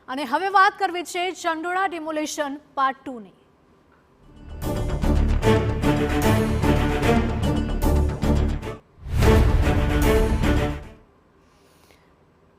અને હવે વાત કરવી છે ચંડોળા ડિમોલિશન પાર્ટ 2 ની।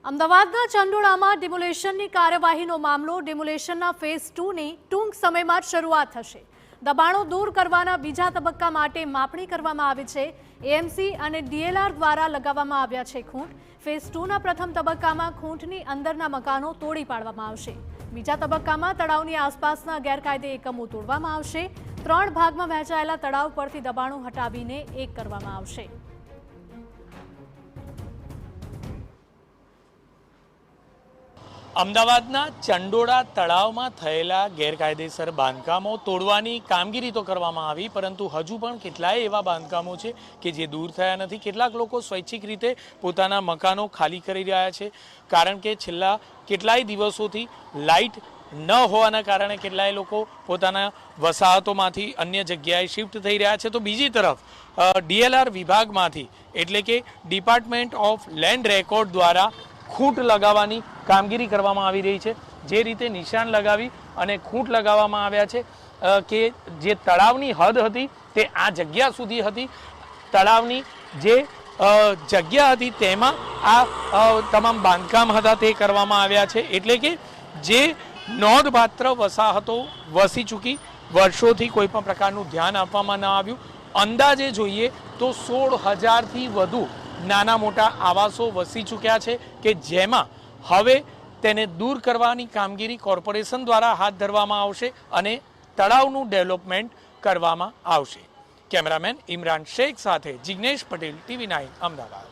અમદાવાદના ચંડોળામાં ડિમોલિશનની કાર્યવાહીનો મામલો ડિમોલિશનના ફેઝ 2 ની ટૂંક સમયમાં શરૂઆત થશે। દબાણો દૂર કરવાના બીજા તબક્કા માટે માપણી કરવામાં આવી છે। એએમસી અને ડીએલઆર દ્વારા લગાવવામાં આવ્યા છે ખૂંટ। ફેઝ 2 ના પ્રથમ તબક્કામાં ખૂંટની અંદરના મકાનો તોડી પાડવામાં આવશે। બીજા તબક્કામાં તળાવની આસપાસના ગેરકાયદે એકમો તોડવામાં આવશે। 3 ભાગમાં વહેંચાયેલા તળાવ પરથી દબાણો હટાવીને એક કરવામાં આવશે। અમદાવાદના ચંડોળા તળાવમાં થયેલા ગેરકાયદેસર બાંધકામો તોડવાની કામગીરી તો કરવામાં આવી, પરંતુ હજુ પણ કેટલાય એવા બાંધકામો છે કે જે દૂર થયા નથી। કેટલાક લોકો સ્વૈચ્છિક રીતે પોતાના મકાનો ખાલી કરી રહ્યા છે, કારણ કે છેલ્લા કેટલાય દિવસોથી લાઇટ ન હોવાના કારણે કેટલાય લોકો પોતાના વસાહતોમાંથી અન્ય જગ્યાએ શિફ્ટ થઈ રહ્યા છે। તો બીજી તરફ ડીએલઆર વિભાગમાંથી એટલે કે ડિપાર્ટમેન્ટ ઓફ લેન્ડ રેકોર્ડ દ્વારા ખૂંટ લગાવવાની કામગીરી કરવામાં આવી રહી છે। જે રીતે નિશાન લગાવી અને ખૂંટ લગાવવામાં આવ્યા છે કે જે તળાવની હદ હતી તે આ જગ્યા સુધી હતી। તળાવની જે જગ્યા હતી તેમાં આ તમામ બાંધકામ હતા તે કરવામાં આવ્યા છે, એટલે કે જે નોંધપાત્ર વસાહતો વસી ચૂકી, વર્ષોથી કોઈ પણ પ્રકારનું ધ્યાન આપવામાં ન આવ્યું। અંદાજે જોઈએ તો 16,000થી વધુ નાના મોટા આવાસો વસી ચૂક્યા છે કે જેમાં હવે તેને દૂર કરવાની કામગીરી કોર્પોરેશન દ્વારા હાથ ધરવામાં આવશે અને તળાવનું ડેવલપમેન્ટ કરવામાં આવશે। કેમેરામેન ઇમરાન શેખ સાથે જિગ્નેશ પટેલ, TV9 અમદાવાદ।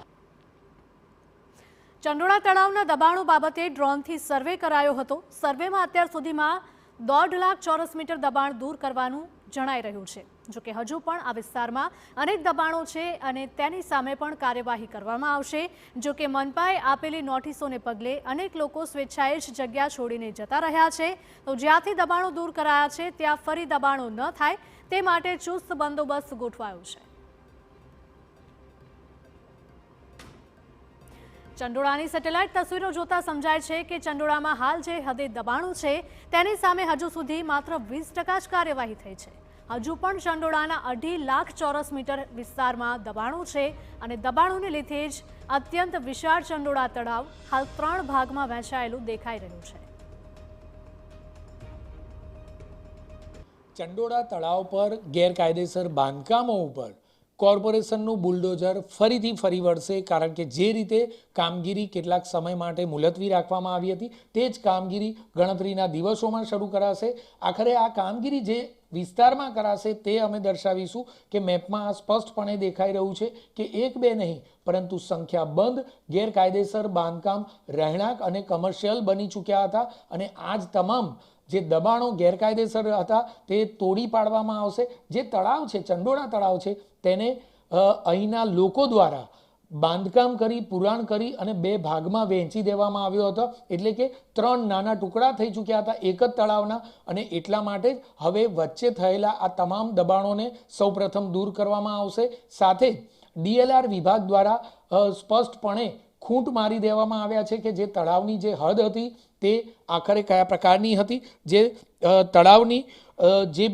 ચંડોળા તળાવના દબાણો બાબતે ડ્રોનથી સર્વે કરાયો હતો। સર્વેમાં અત્યાર સુધીમાં 1.5 લાખ ચોરસ મીટર દબાણ દૂર કરવાનું જણાઈ રહ્યું છે। જોકે હજુ પણ આ વિસ્તારમાં અનેક દબાણો છે અને તેની સામે પણ કાર્યવાહી કરવામાં આવશે। જોકે મનપાએ આપેલી નોટિસોને પગલે અનેક લોકો સ્વેચ્છાએ જ જગ્યા છોડીને જતા રહ્યા છે। તો જ્યાંથી દબાણો દૂર કરાયા છે ત્યાં ફરી દબાણો ન થાય તે માટે ચુસ્ત બંદોબસ્ત ગોઠવાયો છે। ચંડોળાની સેટેલાઇટ તસવીરો જોતા સમજાય છે કે ચંડોળામાં હાલ જે હદે દબાણો છે તેની સામે હજુ સુધી માત્ર 20% જ કાર્યવાહી થઈ છે। હજુ પણ ચંડોળાના 2.5 લાખ ચોરસ મીટર વિસ્તારમાં દબાણો છે અને દબાણોને લીધે જ અત્યંત વિશાળ ચંડોળા તળાવ હાલ 3 ભાગમાં વહેંચાયેલું દેખાઈ રહ્યું છે। ચંડોળા તળાવ પર ગેરકાયદેસર બાંધકામો ઉપર કોર્પોરેશનનું બુલડોઝર ફરી વળશે, કારણ કે જે રીતે કામગીરી કેટલાક સમય માટે મુલતવી રાખવામાં આવી હતી તે જ કામગીરી ગણતરીના દિવસોમાં શરૂ કરાશે। આખરે આ કામગીરી જે વિસ્તારમાં કરાશે તે અમે દર્શાવીશું કે મેપમાં આ સ્પષ્ટપણે દેખાઈ રહ્યું છે કે 1-2 નહીં પરંતુ સંખ્યાબંધ ગેરકાયદેસર બાંધકામ રહેણાંક અને કમર્શિયલ બની ચૂક્યા હતા અને આજ તમામ જે દબાણો ગેરકાયદેસર હતા તે તોડી પાડવામાં આવશે। જે તળાવ છે, ચંડોળા તળાવ છે, તેને અહીંના લોકો દ્વારા બાંધકામ કરી, પુરાણ કરી અને 2 ભાગમાં વહેંચી દેવામાં આવ્યો હતો, એટલે કે 3 નાના ટુકડા થઈ ચૂક્યા હતા એક જ તળાવના, અને એટલા માટે જ હવે વચ્ચે થયેલા આ તમામ દબાણોને સૌપ્રથમ દૂર કરવામાં આવશે। સાથે જ ડીએલઆર વિભાગ દ્વારા સ્પષ્ટપણે ખૂંટ મારી દેવામાં આવ્યા છે કે જે તળાવની જે હદ હતી તે આખરે કયા પ્રકારની હતી, જે તળાવની જે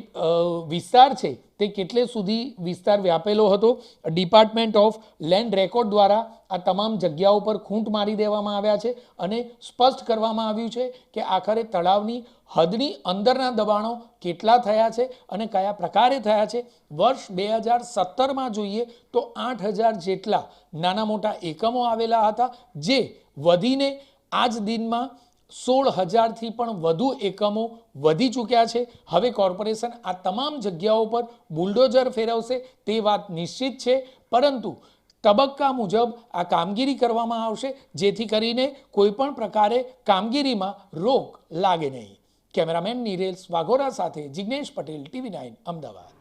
વિસ્તાર છે તે કેટલે સુધી વિસ્તાર વ્યાપેલો હતો। ડિપાર્ટમેન્ટ ઓફ લેન્ડ રેકોર્ડ દ્વારા આ તમામ જગ્યાઓ પર ખૂંટ મારી દેવામાં આવ્યા છે અને સ્પષ્ટ કરવામાં આવ્યું છે કે આખરે તળાવની હદની અંદરના દબાણો કેટલા થયા છે અને કયા પ્રકારે થયા છે। વર્ષ 2017માં જોઈએ તો 8,000 જેટલા નાના મોટા એકમો આવેલા હતા, જે વધીને આજ દિનમાં 16,000થી પણ વધુ એકમો વધી ચૂક્યા છે। હવે કોર્પોરેશન આ તમામ જગ્યાઓ પર બુલડોઝર ફેરવશે તે વાત નિશ્ચિત છે, પરંતુ તબક્કા મુજબ આ કામગીરી કરવામાં આવશે જેથી કરીને કોઈ પણ પ્રકારે કામગીરીમાં રોક લાગે નહીં। કેમેરામેન નિરેશ વાઘોરા સાથે જિગ્નેશ પટેલ, TV9 અમદાવાદ।